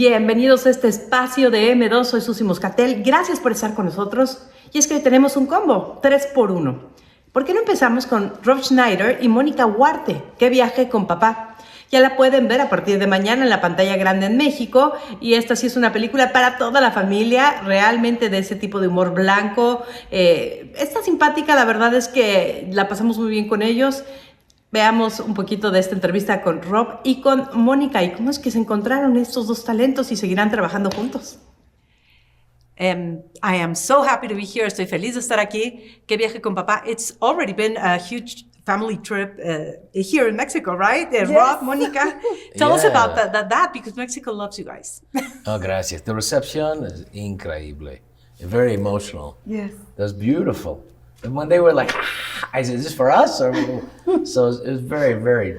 Bienvenidos a este espacio de M2, soy Susi Moscatel, gracias por estar con nosotros. Y es que hoy tenemos un combo, 3x1. ¿Por qué no empezamos con Rob Schneider y Mónica Huarte, ¿Qué viaje con papá? Ya la pueden ver a partir de mañana en la pantalla grande en México, y esta sí es una película para toda la familia, realmente de ese tipo de humor blanco. Está simpática, la verdad es que la pasamos muy bien con ellos. Veamos un poquito de esta entrevista con Rob y con Mónica y cómo es que se encontraron estos dos talentos y seguirán trabajando juntos. I am so happy to be here. Estoy feliz de estar aquí. ¿Qué viaje con papá? It's already been a huge family trip here in Mexico, right? Yes. Rob, Mónica, tell us about that because Mexico loves you guys. Oh, gracias. The reception is increíble. Very emotional. Yes. That's beautiful. And when they were like, I said, is this for us? Or so it was very, very,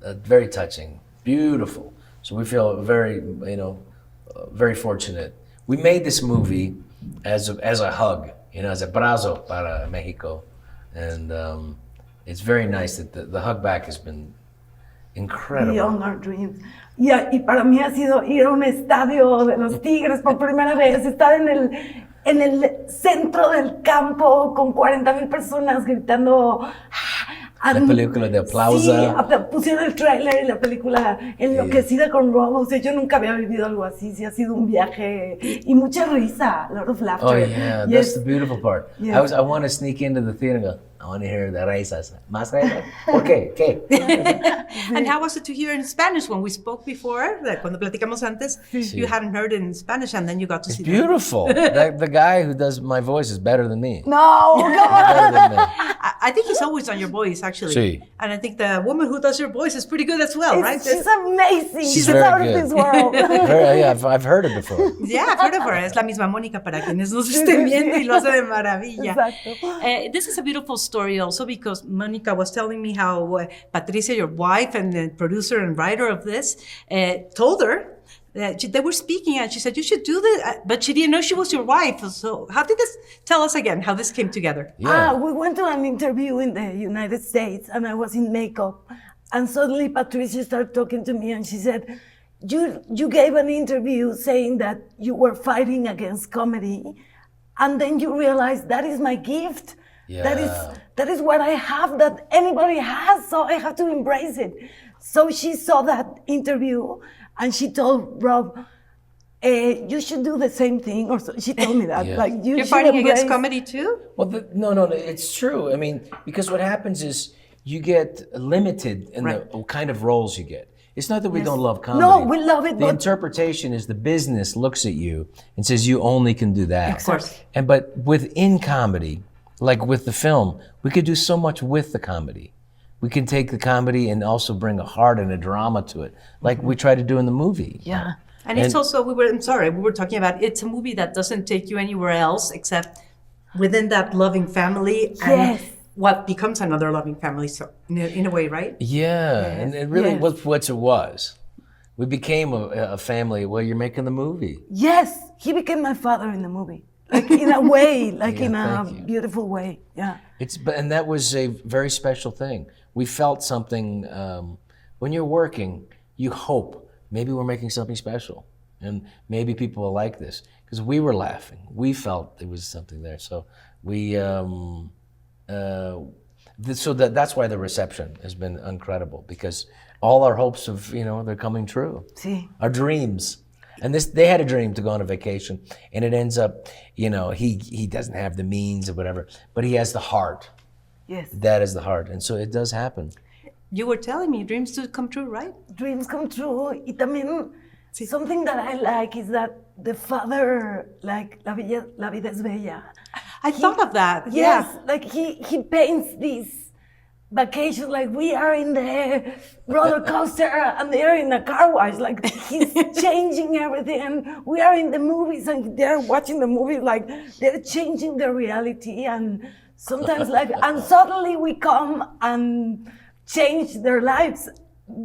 very touching, beautiful. So we feel very, very fortunate. We made this movie as a hug, as a abrazo para Mexico, and it's very nice that the hug back has been incredible. Beyond our dreams. Y para mí ha sido ir a un estadio de los Tigres por primera vez, estar en el centro del campo con 40,000 personas gritando. La película de aplauso. Sí, pusieron el tráiler y la película enloquecida con Rob. O sea, yo nunca había vivido algo así. Sí, ha sido un viaje y mucha risa, a lot of laughter. Oh yeah, yes. That's the beautiful part. Yes. I want to sneak into the theater and go, I want to hear the risas. ¿Más risas? ¿Por qué? ¿Qué? And how was it to hear in Spanish when we spoke before? Cuando platicamos antes, you hadn't heard it in Spanish and then you got to see Beautiful. The guy who does my voice is better than me. No, come on. Better than me. I think he's always on your voice, actually. Sí. And I think the woman who does your voice is pretty good as well, right? She's amazing. She's She's very out good. of this world. Yeah, I've heard it before. Yeah, I've heard of her. Es la misma Mónica para quienes nos estén viendo y lo hace de maravilla. Exacto. This is a beautiful story also because Mónica was telling me how Patricia, your wife and the producer and writer of this, told her that they were speaking and she said, you should do this, but she didn't know she was your wife. So how did this, tell us again how this came together? Yeah. We went to an interview in the United States and I was in makeup. And suddenly Patricia started talking to me and she said, you gave an interview saying that you were fighting against comedy. And then you realized that is my gift. Yeah. That is what I have that anybody has. So I have to embrace it. So she saw that interview and she told Rob, you should do the same thing. Or so she told me that. Yeah. Like You're fighting against comedy too? Well, no, it's true. I mean, because what happens is you get limited in the kind of roles you get. It's not that we don't love comedy. No, we love it. The interpretation is the business looks at you and says you only can do that. Of course. But within comedy, like with the film, we could do so much with the comedy. We can take the comedy and also bring a heart and a drama to it, like we try to do in the movie. Yeah. And it's also, we were talking about, it's a movie that doesn't take you anywhere else except within that loving family and what becomes another loving family, so in a way, right? Yeah, and it really was what it was. We became a family while you're making the movie. Yes, he became my father in the movie. Like in a way, like in a beautiful way, yeah. And that was a very special thing. We felt something, when you're working, you hope, maybe we're making something special. And maybe people will like this. Because we were laughing. We felt there was something there. So we, that's why the reception has been incredible. Because all our hopes of, they're coming true. Sí. Our dreams. And they had a dream to go on a vacation, and it ends up, he doesn't have the means or whatever, but he has the heart. Yes. That is the heart, and so it does happen. You were telling me dreams do come true, right? Dreams come true. Y también something that I like is that the father, like la vida es bella. I thought of that. Yes, Yeah. like he paints these vacations like we are in the roller coaster and they are in a car wash. Like he's changing everything, and we are in the movies and they're watching the movies like they're changing their reality and sometimes life. And suddenly we come and change their lives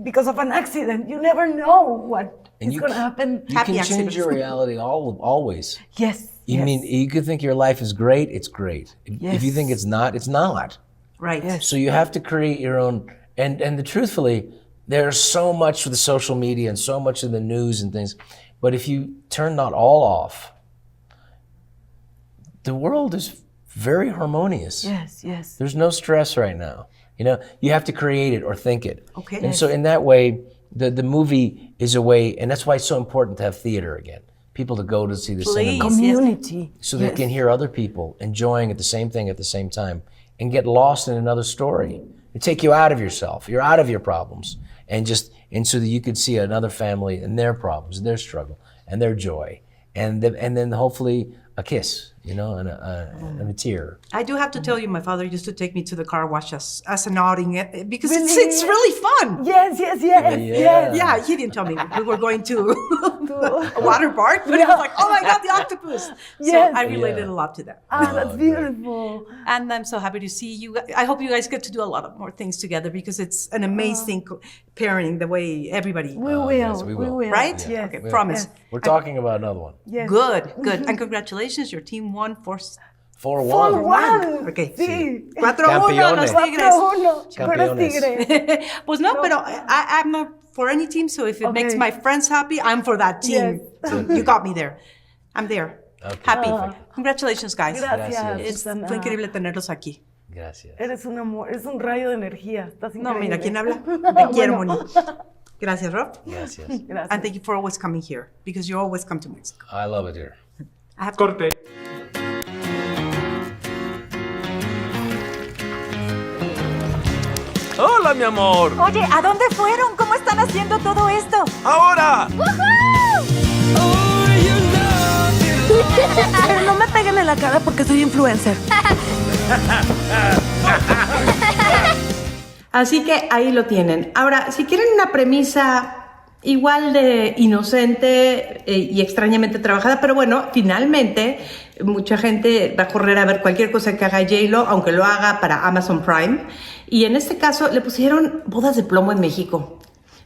because of an accident. You never know what is going to happen. You can change your reality always. Yes. You can think your life is great, it's great. If you think it's not, it's not. Right. Yes. So you have to create your own, and truthfully, there's so much with the social media and so much in the news and things. But if you turn that all off, the world is very harmonious. Yes. There's no stress right now. You know, you have to create it or think it. Okay. And so in that way, the movie is a way, and that's why it's so important to have theater again. People to go to see the cinema. Community. So they can hear other people enjoying the same thing at the same time and get lost in another story. It take you out of yourself. You're out of your problems. And so that you could see another family and their problems, their struggle, and their joy. And then hopefully a kiss, you know, and a tear. I do have to tell you, my father used to take me to the car wash as an outing because Really? it's really fun. Yes. Yeah, he didn't tell me we were going to a water park, but he was like, "Oh my God, the octopus!" Yes. So I related a lot the that. That's beautiful. And I'm so happy to see you. I hope you guys get to do a lot of more things together because it's an amazing pairing. The way everybody, We will. yes, we will. right? Yes. Okay, promise. We're talking about another one. Yes. Good. And congratulations, your team won 4-1. 4-1. Okay. Sí. 4-1 los Tigres. 4-1. Pero Tigres. Pues no, pero I'm not for any team, so if it makes my friends happy, I'm for that team. Yes. So you got me there. I'm there. Okay. Happy. Congratulations, guys. Gracias. Fue increíble tenerlos aquí. Gracias. Eres un amor, eres un rayo de energía. Estás No, increíble. mira, ¿quién habla? Te quiero, Moni. Gracias, Rob. Gracias. Gracias. And thank you for always coming here, because you always come to Mexico. I love it here. I have Corte. Hola, mi amor. Oye, ¿a dónde fueron? ¿Cómo están haciendo todo esto? Ahora. Pero no me peguen en la cara porque soy influencer. Así que ahí lo tienen. Ahora, si quieren una premisa igual de inocente y extrañamente trabajada, pero bueno, finalmente mucha gente va a correr a ver cualquier cosa que haga J-Lo, aunque lo haga para Amazon Prime. Y en este caso le pusieron bodas de plomo en México.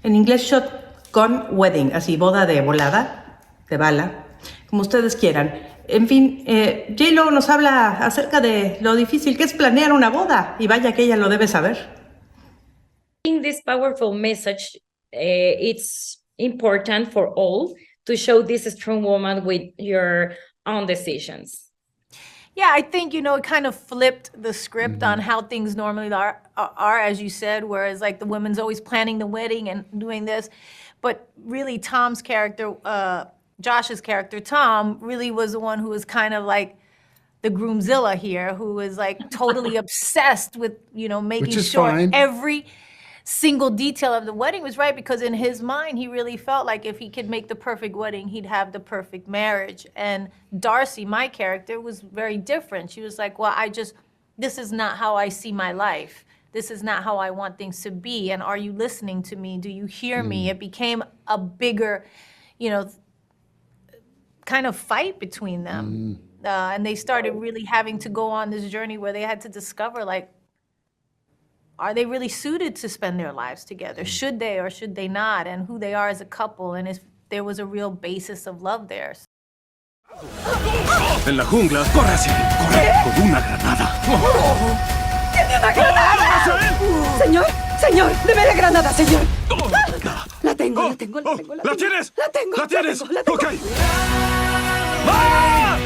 En inglés, shotgun wedding, así, boda de volada, de bala, como ustedes quieran. En fin, J-Lo nos habla acerca de lo difícil que es planear una boda, y vaya que ella lo debe saber. In this powerful message, it's important for all to show this strong woman with your own decisions. Yeah, I think, you know, it kind of flipped the script on how things normally are, as you said, whereas like the woman's always planning the wedding and doing this. But really Tom's character, Josh's character, Tom, really was the one who was kind of like the groomzilla here, who was like totally obsessed with, you know, making sure every single detail of the wedding was right, because in his mind, he really felt like if he could make the perfect wedding, he'd have the perfect marriage. And Darcy, my character, was very different. She was like, well, this is not how I see my life. This is not how I want things to be. And are you listening to me? Do you hear me? It became a bigger, you know, kind of fight between them. And they started really having to go on this journey where they had to discover, like, are they really suited to spend their lives together? Should they or should they not? And who they are as a couple, and if there was a real basis of love there. En la jungla, corre hacia él. Corre con una granada. ¡Tiene una granada! Señor, deme la granada, señor. La tengo. ¿La tienes? La tengo. ¿La tienes? La tengo. Ok. ¡Ah!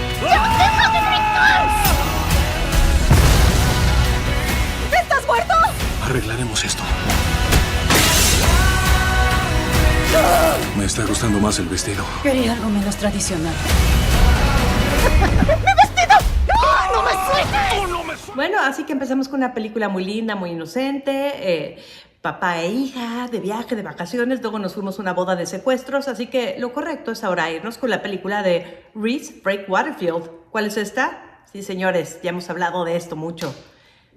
¿Estás muerto? Arreglaremos esto. Me está gustando más el vestido. Quería algo menos tradicional. Bueno, así que empezamos con una película muy linda, muy inocente, papá e hija, de viaje, de vacaciones, luego nos fuimos a una boda de secuestros, así que lo correcto es ahora irnos con la película de Frakes-Waterfield. ¿Cuál es esta? Sí, señores, ya hemos hablado de esto mucho.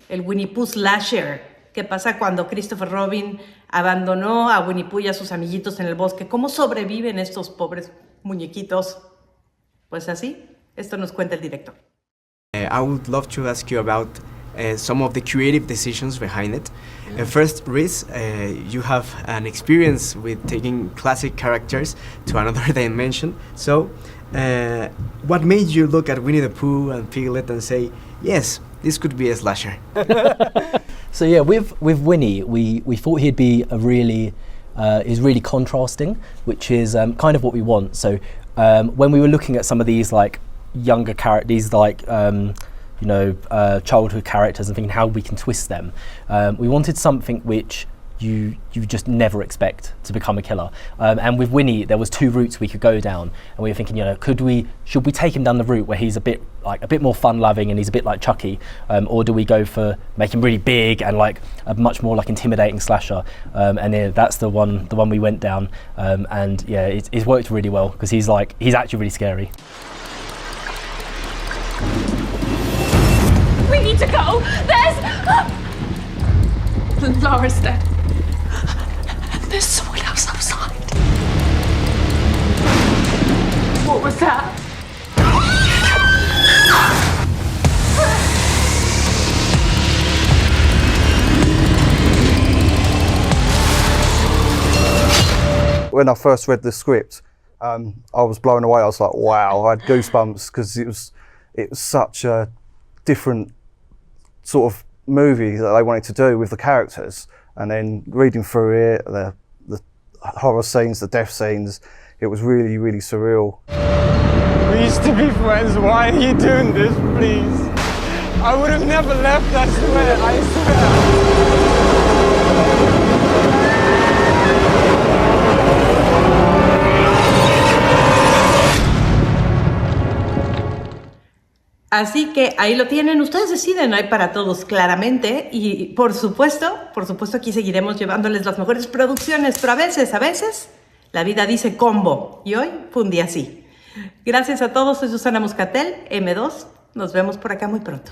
El Winnie Pooh slasher. ¿Qué pasa cuando Christopher Robin abandonó a Winnie Pooh y a sus amiguitos en el bosque? ¿Cómo sobreviven estos pobres muñequitos? Pues así, esto nos cuenta el director. I would love to ask you about some of the creative decisions behind it. First, Riz, you have an experience with taking classic characters to another dimension. So, what made you look at Winnie the Pooh and Piglet and say, yes, this could be a slasher? So yeah, with Winnie, we thought he'd be a really is really contrasting, which is kind of what we want. So when we were looking at some of these like younger characters, like childhood characters, and thinking how we can twist them, we wanted something which you just never expect to become a killer. And with Winnie, there was 2 routes we could go down, and we were thinking, should we take him down the route where he's a bit more fun-loving and he's a bit like Chucky, or do we go for make him really big and like a much more like intimidating slasher? And that's the one we went down, and yeah, it's worked really well because he's actually really scary. We need to go. There's Laura's dead. There's someone else outside. What was that? When I first read the script, I was blown away. I was like, wow, I had goosebumps because it was such a different sort of movie that they wanted to do with the characters. And then reading through it, the horror scenes, the death scenes, it was really, really surreal. We used to be friends. Why are you doing this, please? I would have never left, I swear, I Así que ahí lo tienen, ustedes deciden, hay para todos claramente, y por supuesto aquí seguiremos llevándoles las mejores producciones, pero a veces la vida dice combo, y hoy fue un día así. Gracias a todos, soy Susana Muscatel, M2, nos vemos por acá muy pronto.